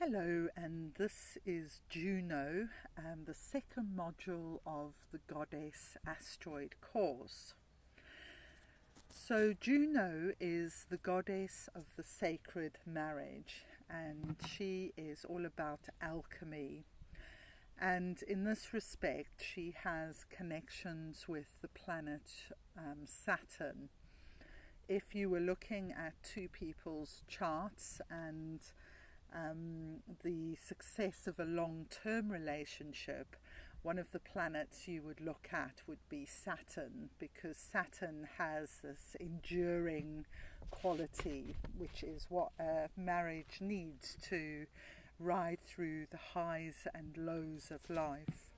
Hello, and this is Juno, the second module of the Goddess Asteroid course. So Juno is the goddess of the sacred marriage, and she is all about alchemy. And in this respect, she has connections with the planet Saturn. If you were looking at two people's charts and the success of a long-term relationship, one of the planets you would look at would be Saturn, because Saturn has this enduring quality, which is what a marriage needs to ride through the highs and lows of life.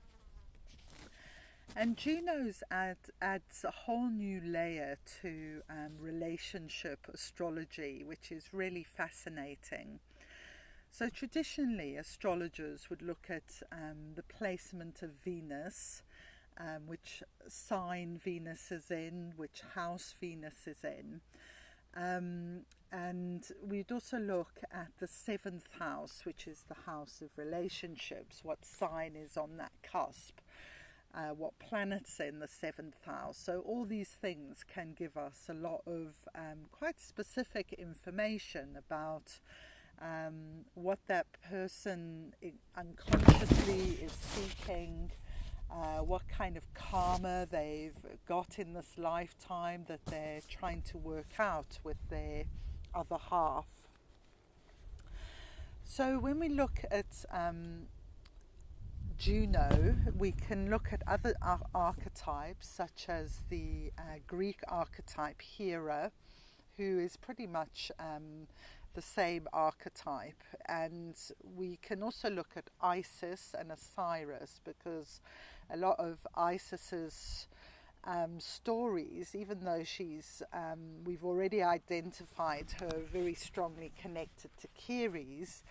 And Juno's adds a whole new layer to relationship astrology, which is really fascinating. So traditionally, astrologers would look at the placement of Venus, which sign Venus is in, which house Venus is in. And we'd also look at the seventh house, which is the house of relationships, what sign is on that cusp, what planets are in the seventh house. So all these things can give us a lot of quite specific information about what that person unconsciously is seeking, what kind of karma they've got in this lifetime that they're trying to work out with their other half. So when we look at Juno, we can look at other archetypes, such as the Greek archetype Hera, who is pretty much the same archetype, and we can also look at Isis and Osiris, because a lot of Isis's stories, even though we've already identified her very strongly connected to Ceres,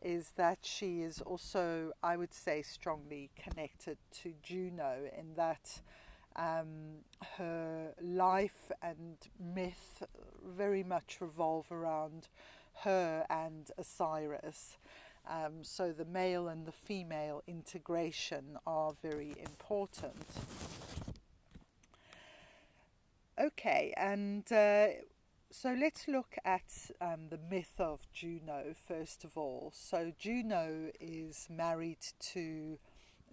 is that she is also, I would say, strongly connected to Juno, in that her life and myth very much revolve around her and Osiris. So the male and the female integration are very important. Okay, and so let's look at the myth of Juno first of all. So Juno is married to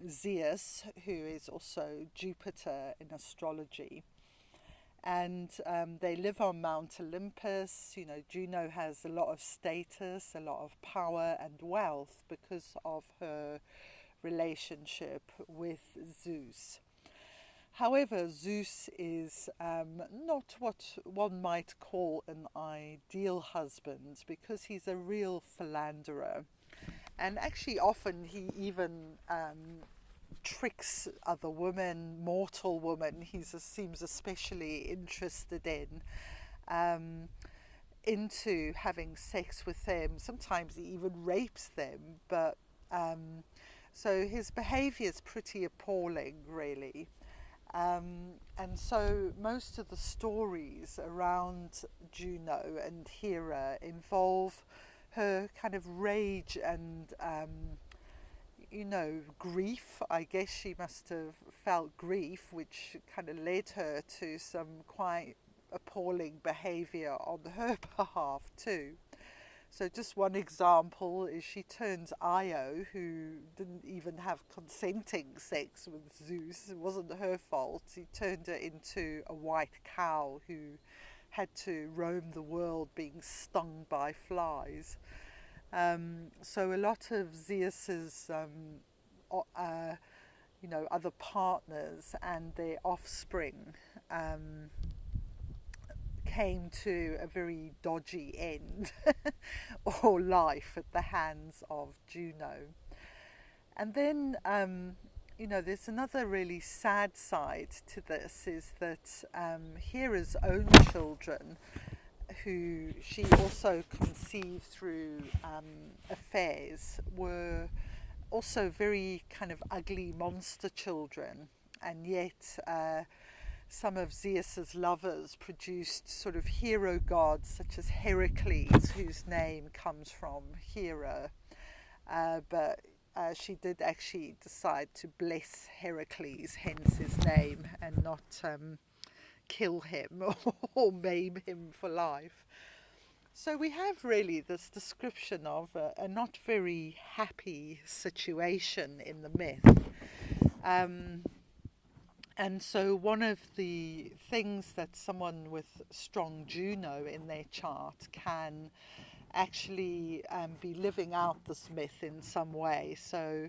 Zeus, who is also Jupiter in astrology. And they live on Mount Olympus. You know, Juno has a lot of status, a lot of power and wealth because of her relationship with Zeus. However, Zeus is not what one might call an ideal husband, because he's a real philanderer. And actually often he even tricks other women, mortal women he seems especially interested in, into having sex with them. Sometimes he even rapes them, but so his behavior is pretty appalling, really. And so most of the stories around Juno and Hera involve her kind of rage and grief. I guess she must have felt grief, which kind of led her to some quite appalling behaviour on her behalf too. So just one example is she turns Io, who didn't even have consenting sex with Zeus, it wasn't her fault, he turned her into a white cow who had to roam the world being stung by flies. So a lot of Zeus's, other partners and their offspring came to a very dodgy end or life at the hands of Juno. And then, there's another really sad side to this, is that Hera's own children, who she also conceived through affairs, were also very kind of ugly monster children, and yet some of Zeus's lovers produced sort of hero gods such as Heracles, whose name comes from Hera, but she did actually decide to bless Heracles, hence his name, and not kill him or maim him for life. So we have really this description of a not very happy situation in the myth. And so one of the things that someone with strong Juno in their chart can actually be living out this myth in some way. So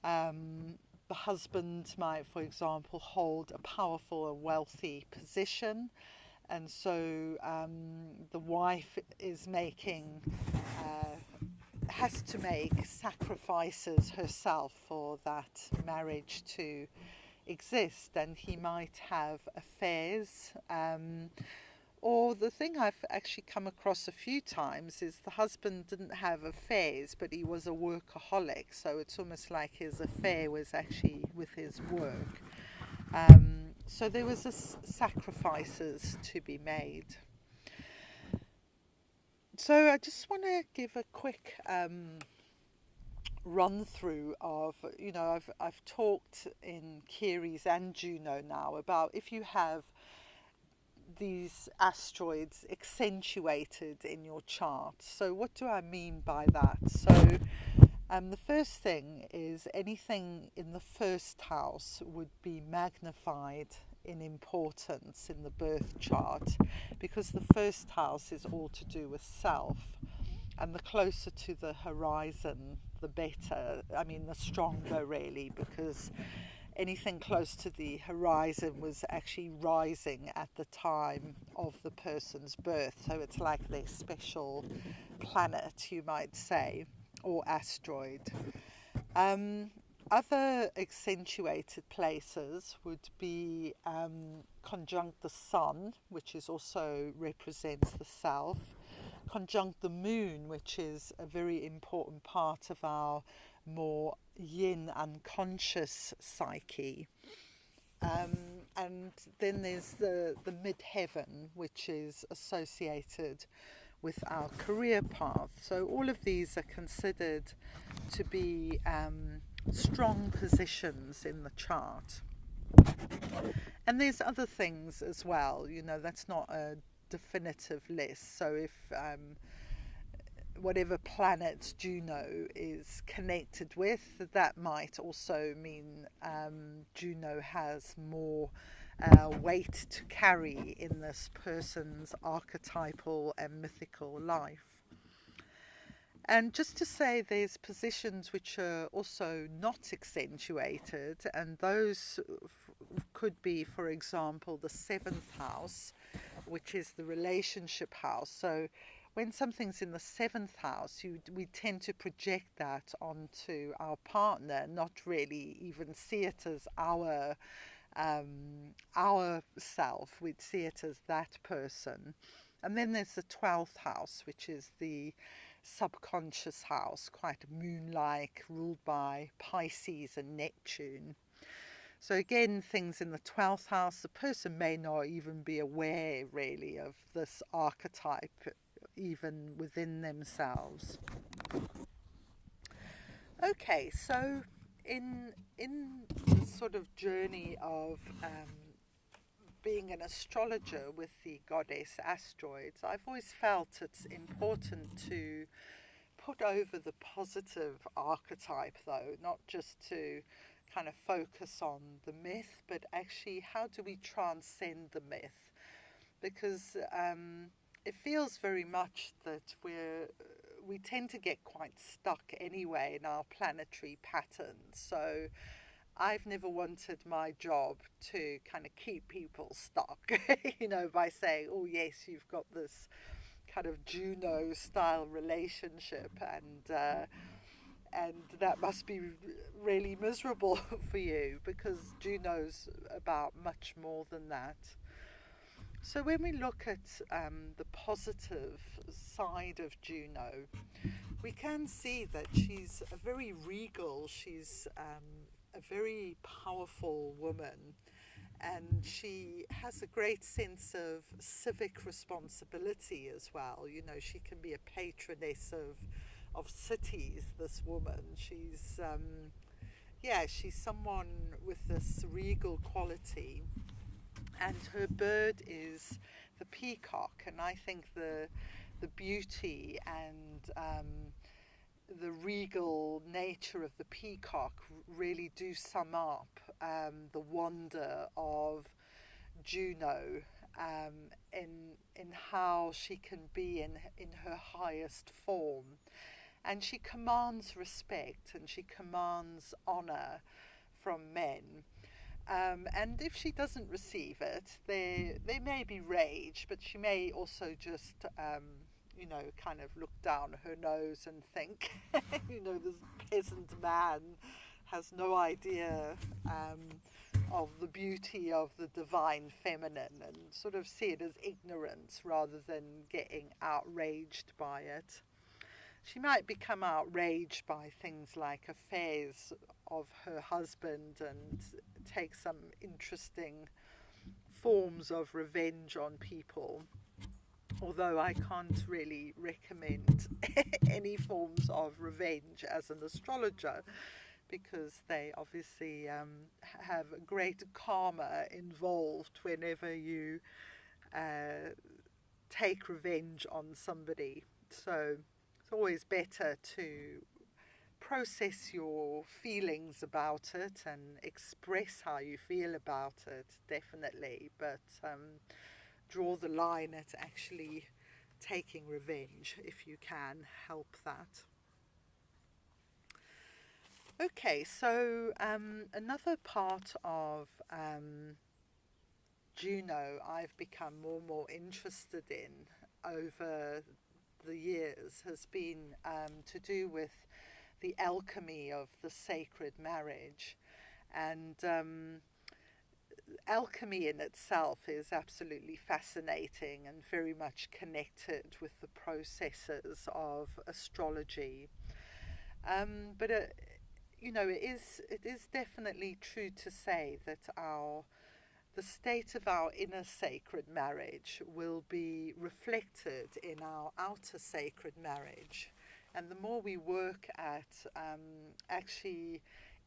the husband might, for example, hold a powerful and wealthy position, and so the wife is has to make sacrifices herself for that marriage to exist, and he might have affairs. Or the thing I've actually come across a few times is the husband didn't have affairs, but he was a workaholic. So it's almost like his affair was actually with his work. So there was sacrifices to be made. So I just want to give a quick run through of, I've talked in Keres and Juno now about if you have these asteroids accentuated in your chart. So what do I mean by that? So the first thing is anything in the first house would be magnified in importance in the birth chart, because the first house is all to do with self, and the closer to the horizon the better, the stronger really, because anything close to the horizon was actually rising at the time of the person's birth. So it's like their special planet, you might say, or asteroid. Other accentuated places would be conjunct the sun, which is also represents the self, conjunct the moon, which is a very important part of our more yin unconscious psyche. And then there's the midheaven, which is associated with our career path. So all of these are considered to be strong positions in the chart. And there's other things as well, that's not a definitive list. So if whatever planet Juno is connected with, that might also mean Juno has more weight to carry in this person's archetypal and mythical life. And just to say, there's positions which are also not accentuated, and those could be, for example, the 7th house, which is the relationship house. So when something's in the 7th house, we tend to project that onto our partner, not really even see it as our self. We'd see it as that person. And then there's the 12th house, which is the subconscious house, quite moon-like, ruled by Pisces and Neptune. So again, things in the 12th house, the person may not even be aware really of this archetype, even within themselves. Okay, so in the sort of journey of being an astrologer with the goddess asteroids, I've always felt it's important to put over the positive archetype, though, not just to kind of focus on the myth, but actually how do we transcend the myth? Because it feels very much that we tend to get quite stuck anyway in our planetary patterns. So I've never wanted my job to kind of keep people stuck, by saying, oh yes, you've got this kind of Juno style relationship, and that must be really miserable for you, because Juno's about much more than that. So when we look at the positive side of Juno, we can see that she's a very regal, she's a very powerful woman, and she has a great sense of civic responsibility as well. She can be a patroness of of cities, this woman. She's she's someone with this regal quality, and her bird is the peacock. And I think the beauty and the regal nature of the peacock really do sum up the wonder of Juno, in how she can be in her highest form. And she commands respect and she commands honour from men. And if she doesn't receive it, there may be rage, but she may also just, kind of look down her nose and think, this peasant man has no idea of the beauty of the divine feminine, and sort of see it as ignorance rather than getting outraged by it. She might become outraged by things like affairs of her husband and take some interesting forms of revenge on people, although I can't really recommend any forms of revenge as an astrologer, because they obviously have great karma involved whenever you take revenge on somebody. So it's always better to process your feelings about it and express how you feel about it, definitely, but draw the line at actually taking revenge if you can help that. Okay, so another part of Juno I've become more and more interested in over the years has been to do with the alchemy of the sacred marriage. And alchemy in itself is absolutely fascinating and very much connected with the processes of astrology. But it is definitely true to say that the state of our inner sacred marriage will be reflected in our outer sacred marriage. And the more we work at actually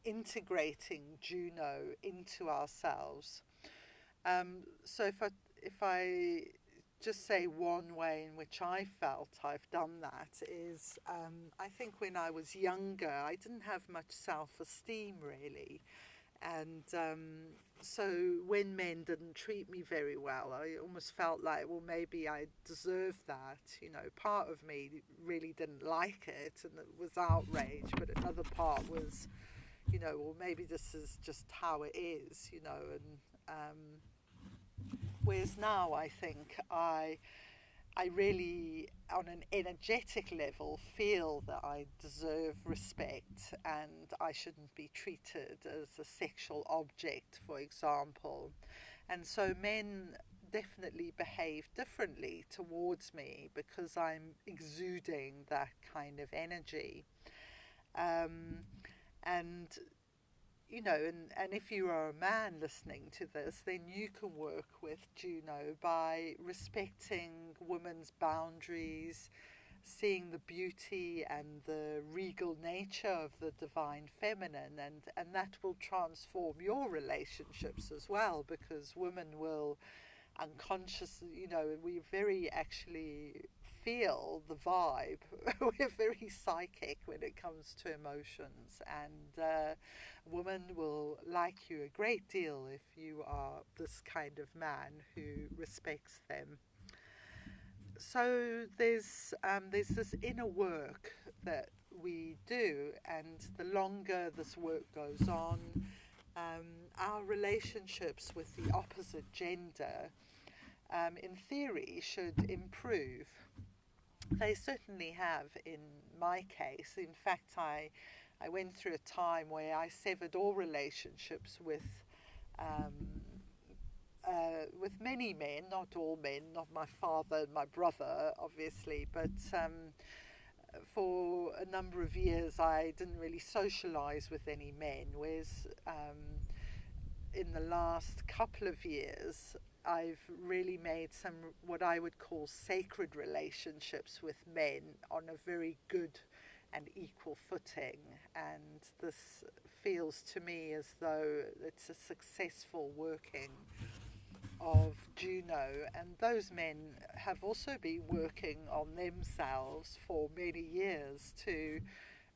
integrating Juno into ourselves. So if I just say one way in which I felt I've done that is, I think when I was younger, I didn't have much self-esteem really. And so when men didn't treat me very well, I almost felt like, well, maybe I deserved that. Part of me really didn't like it and it was outraged, but another part was, well, maybe this is just how it is, and whereas now I think I really, on an energetic level, feel that I deserve respect and I shouldn't be treated as a sexual object, for example. And so men definitely behave differently towards me because I'm exuding that kind of energy. And if you are a man listening to this, then you can work with Juno by respecting women's boundaries, seeing the beauty and the regal nature of the divine feminine, and that will transform your relationships as well, because women will unconsciously, we very actually feel the vibe. We're very psychic when it comes to emotions, and a woman will like you a great deal if you are this kind of man who respects them. So there's this inner work that we do, and the longer this work goes on, our relationships with the opposite gender, in theory, should improve. They certainly have in my case. In fact, I went through a time where I severed all relationships with many men, not all men, not my father and my brother, obviously, but for a number of years I didn't really socialize with any men, whereas in the last couple of years I've really made some what I would call sacred relationships with men on a very good and equal footing. And this feels to me as though it's a successful working of Juno, and those men have also been working on themselves for many years to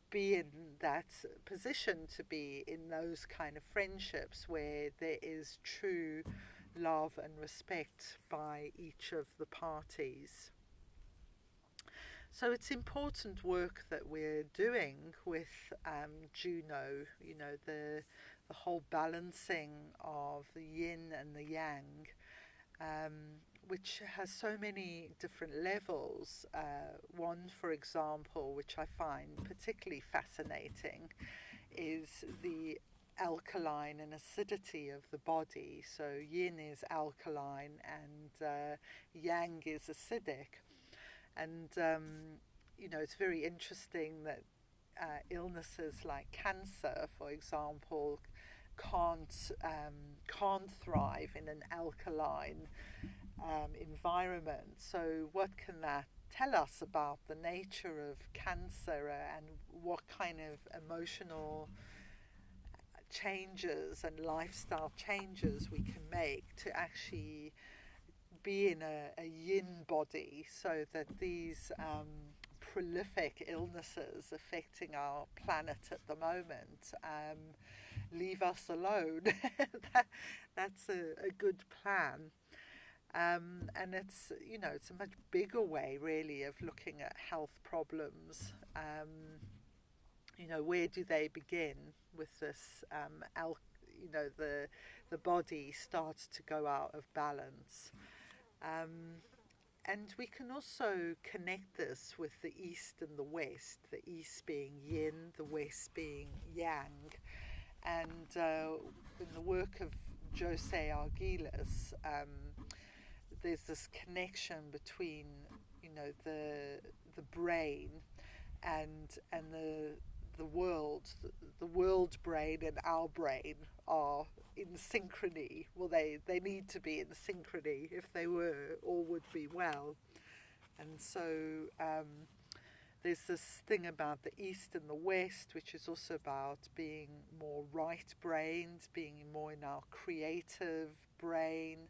be in that position, to be in those kind of friendships where there is true love and respect by each of the parties. So it's important work that we're doing with Juno, you know, the whole balancing of the yin and the yang, which has so many different levels. One, for example, which I find particularly fascinating, is the alkaline and acidity of the body. So yin is alkaline and yang is acidic. And, you know, it's very interesting that illnesses like cancer, for example, can't thrive in an alkaline environment. So what can that tell us about the nature of cancer and what kind of emotional changes and lifestyle changes we can make to actually be in a yin body, so that these prolific illnesses affecting our planet at the moment leave us alone. That's a good plan. And it's, you know, it's a much bigger way really of looking at health problems. You know, where do they begin with this, you know, the body starts to go out of balance. And we can also connect this with the East and the West, the East being yin, the West being yang. And in the work of Jose Arguelles, there's this connection between, you know, the brain and the world. The world brain and our brain are in synchrony. Well, they need to be in synchrony. If they were, all would be well. And so there's this thing about the East and the West, which is also about being more right-brained, being more in our creative brain,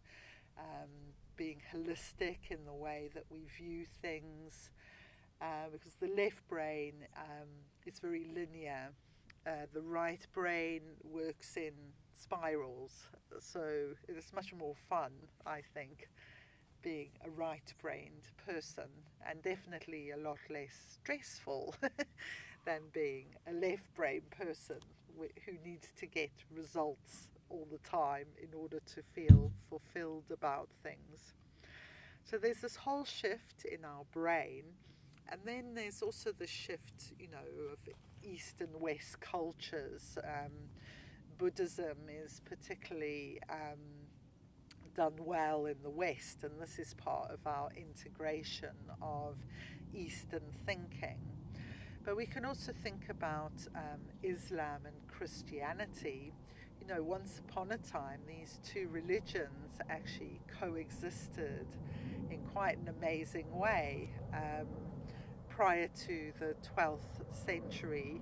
being holistic in the way that we view things, because the left brain is very linear. The right brain works in spirals, so it's much more fun, I think, being a right-brained person, and definitely a lot less stressful than being a left-brained person who needs to get results all the time in order to feel fulfilled about things. So there's this whole shift in our brain, and then there's also the shift, you know, of East and West cultures. Buddhism is particularly done well in the West, and this is part of our integration of Eastern thinking. But we can also think about Islam and Christianity. You know, once upon a time, these two religions actually coexisted in quite an amazing way prior to the 12th century.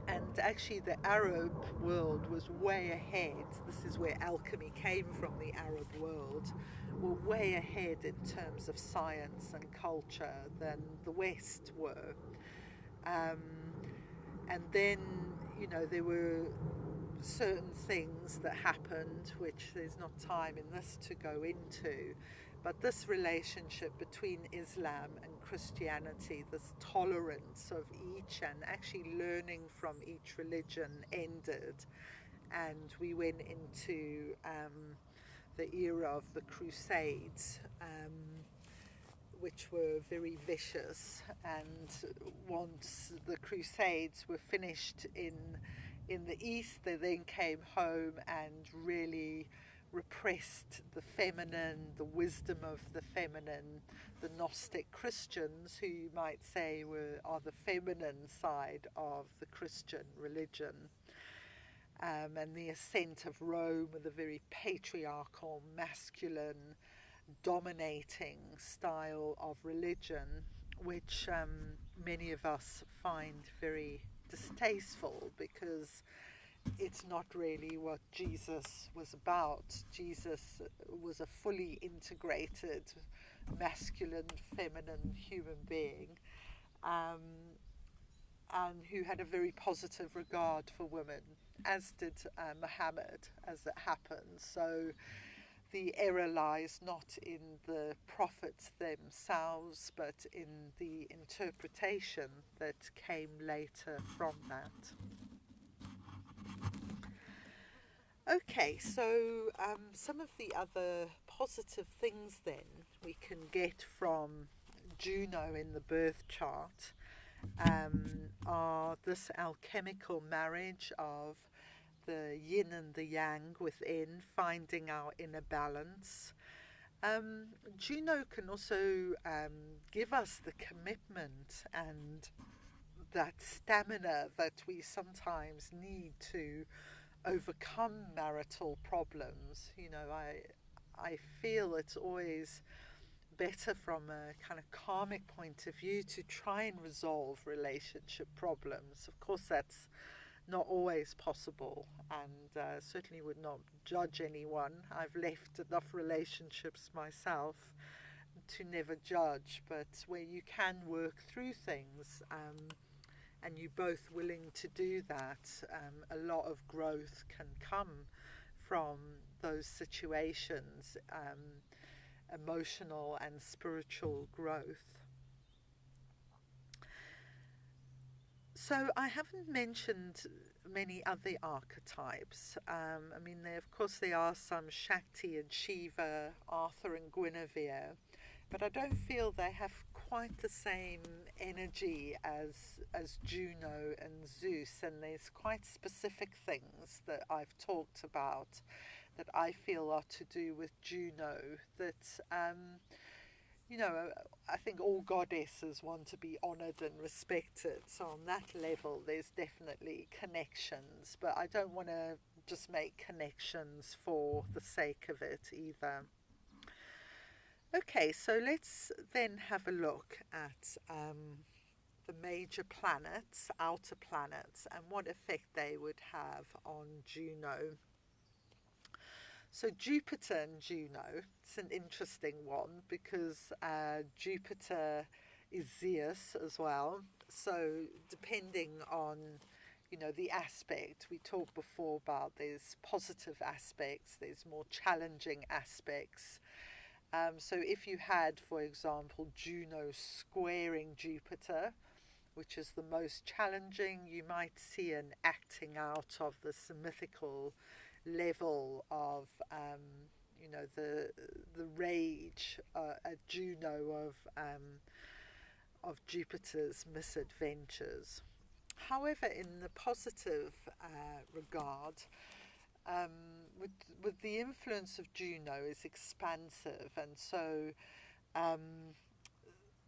And actually the Arab world was way ahead. This is where alchemy came from, the Arab world. Were way ahead in terms of science and culture than the West were. And then, you know, there were certain things that happened, which there's not time in this to go into. But this relationship between Islam and Christianity, this tolerance of each and actually learning from each religion ended. And we went into the era of the Crusades, which were very vicious. And once the Crusades were finished in the East, they then came home and really repressed the feminine, the wisdom of the feminine, the Gnostic Christians, who you might say are the feminine side of the Christian religion. And the ascent of Rome with a very patriarchal, masculine dominating style of religion, which many of us find very distasteful because it's not really what Jesus was about. Jesus was a fully integrated masculine, feminine human being, um, and who had a very positive regard for women, as did Muhammad, as it happens. So the error lies not in the prophets themselves, but in the interpretation that came later from that. Okay, so some of the other positive things then we can get from Juno in the birth chart are this alchemical marriage of the yin and the yang within, finding our inner balance. Juno can also give us the commitment and that stamina that we sometimes need to overcome marital problems. You know, I feel it's always better from a kind of karmic point of view to try and resolve relationship problems. Of course, that's not always possible, and certainly would not judge anyone. I've left enough relationships myself to never judge, but where you can work through things, and you're both willing to do that, a lot of growth can come from those situations, emotional and spiritual growth. So I haven't mentioned many other archetypes. I mean, there are some Shakti and Shiva, Arthur and Guinevere, but I don't feel they have quite the same energy as Juno and Zeus, and there's quite specific things that I've talked about that I feel are to do with Juno that I think all goddesses want to be honoured and respected. So on that level, there's definitely connections, but I don't want to just make connections for the sake of it either. Okay, so let's then have a look at the major planets, outer planets, and what effect they would have on Juno. So Jupiter and Juno, it's an interesting one because Jupiter is Zeus as well. So depending on, the aspect, we talked before about there's positive aspects, there's more challenging aspects. So if you had, for example, Juno squaring Jupiter, which is the most challenging, you might see an acting out of this mythical level of the rage at Juno of Jupiter's misadventures. However, in the positive regard, with the influence of Juno is expansive, and so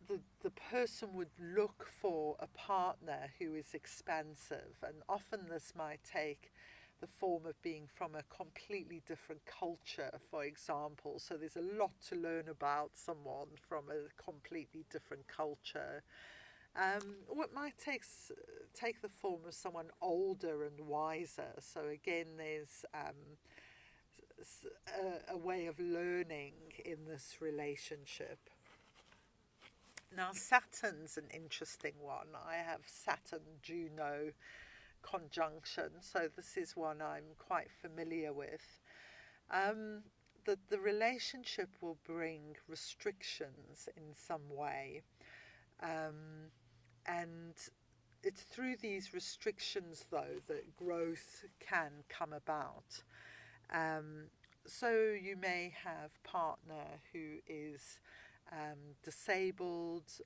the person would look for a partner who is expansive, and often this might take the form of being from a completely different culture, for example. So there's a lot to learn about someone from a completely different culture. What might take the form of someone older and wiser. So again, there's a way of learning in this relationship. Now, Saturn's an interesting one. I have Saturn-Juno conjunction, so this is one I'm quite familiar with. The relationship will bring restrictions in some way, and it's through these restrictions, though, that growth can come about. So you may have a partner who is disabled,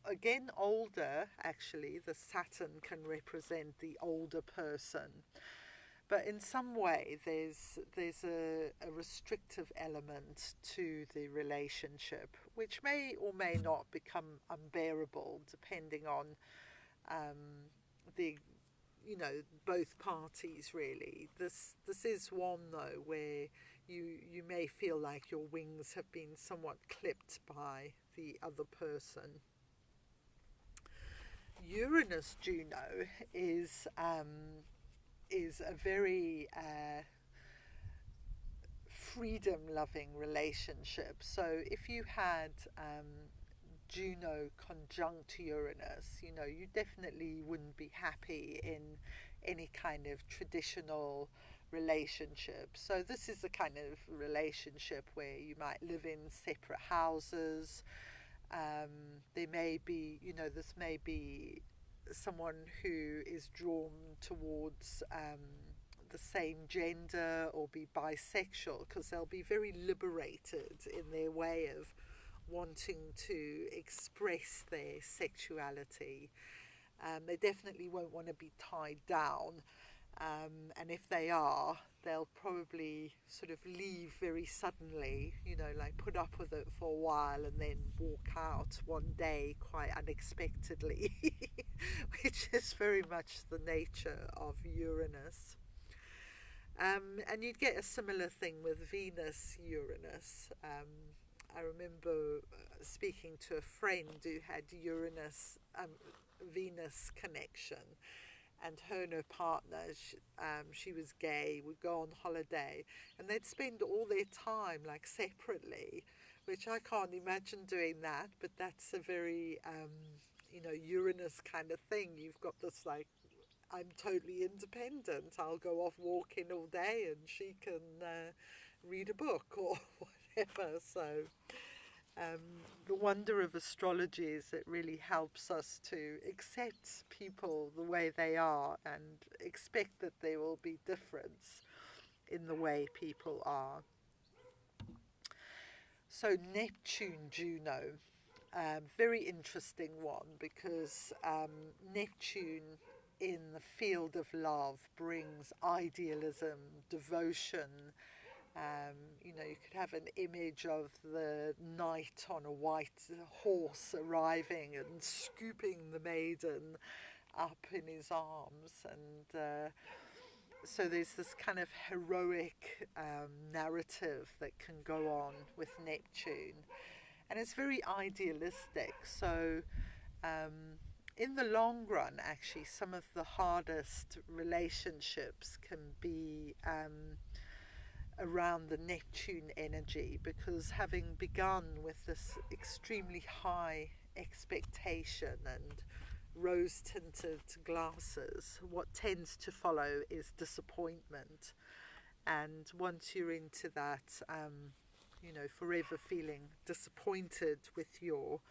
again older. Actually, the Saturn can represent the older person, but in some way there's a restrictive element to the relationship, which may or may not become unbearable depending on both parties really. This is one though where you may feel like your wings have been somewhat clipped by the other person. Uranus Juno is a very freedom-loving relationship. So if you had Juno conjunct Uranus, you definitely wouldn't be happy in any kind of traditional relationship. So this is the kind of relationship where you might live in separate houses. There may be, this may be someone who is drawn towards the same gender or be bisexual, because they'll be very liberated in their way of wanting to express their sexuality. They definitely won't want to be tied down, and if they are, they'll probably sort of leave very suddenly, like put up with it for a while and then walk out one day quite unexpectedly, which is very much the nature of Uranus. And you'd get a similar thing with Venus Uranus. I remember speaking to a friend who had Uranus Venus connection, and her and her partner, she was gay, would go on holiday, and they'd spend all their time like separately, which I can't imagine doing that, but that's a very Uranus kind of thing. You've got this like, I'm totally independent, I'll go off walking all day and she can read a book or whatever. So the wonder of astrology is it really helps us to accept people the way they are and expect that there will be difference in the way people are. So Neptune Juno, very interesting one, because Neptune in the field of love brings idealism, devotion. You could have an image of the knight on a white horse arriving and scooping the maiden up in his arms. And so there's this kind of heroic narrative that can go on with Neptune. And it's very idealistic. So in the long run, actually, some of the hardest relationships can be around the Neptune energy, because having begun with this extremely high expectation and rose-tinted glasses, what tends to follow is disappointment. And once you're into that, forever feeling disappointed with your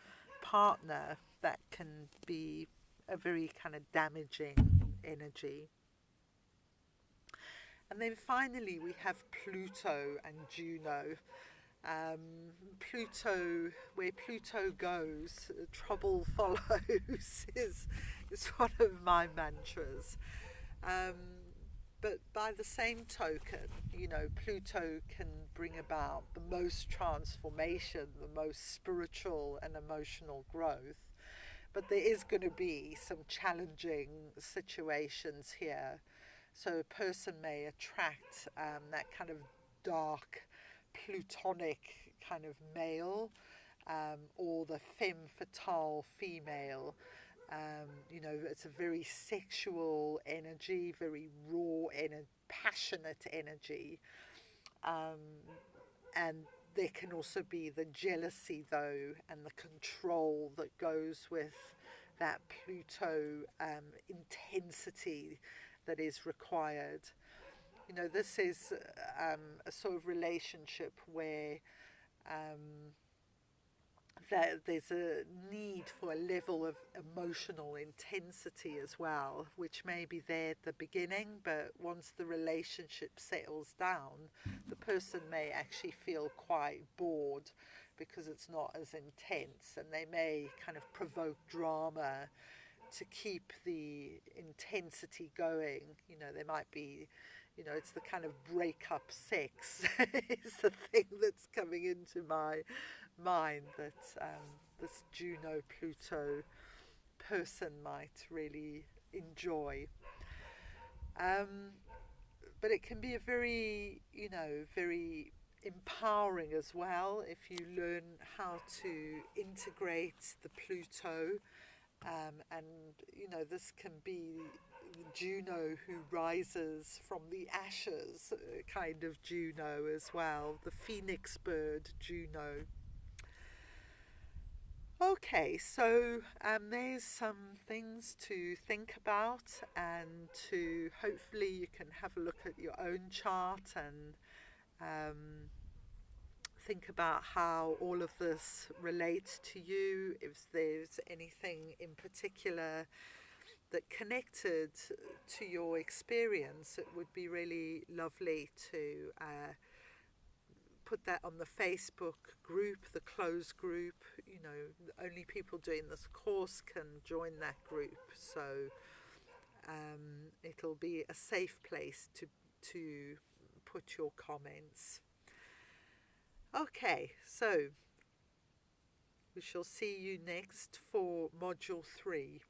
partner, that can be a very kind of damaging energy. And then finally we have Pluto and Juno. Pluto, where Pluto goes, trouble follows is one of my mantras. But by the same token, Pluto can bring about the most transformation, the most spiritual and emotional growth. But there is going to be some challenging situations here. So a person may attract that kind of dark, plutonic kind of male, or the femme fatale female. It's a very sexual energy, very raw, passionate energy. And there can also be the jealousy, though, and the control that goes with that Pluto intensity that is required. This is a sort of relationship where that there's a need for a level of emotional intensity as well, which may be there at the beginning, but once the relationship settles down, the person may actually feel quite bored because it's not as intense, and they may kind of provoke drama to keep the intensity going. There might be, it's the kind of breakup sex is the thing that's coming into my mind that this Juno-Pluto person might really enjoy. but it can be a very, very empowering as well if you learn how to integrate the Pluto. And, this can be Juno who rises from the ashes, kind of Juno as well, the phoenix bird Juno. Okay, so there's some things to think about, and to hopefully you can have a look at your own chart and think about how all of this relates to you. If there's anything in particular that connected to your experience, it would be really lovely to put that on the Facebook group, the closed group. Only people doing this course can join that group, so it'll be a safe place to put your comments. Okay, so we shall see you next for module 3.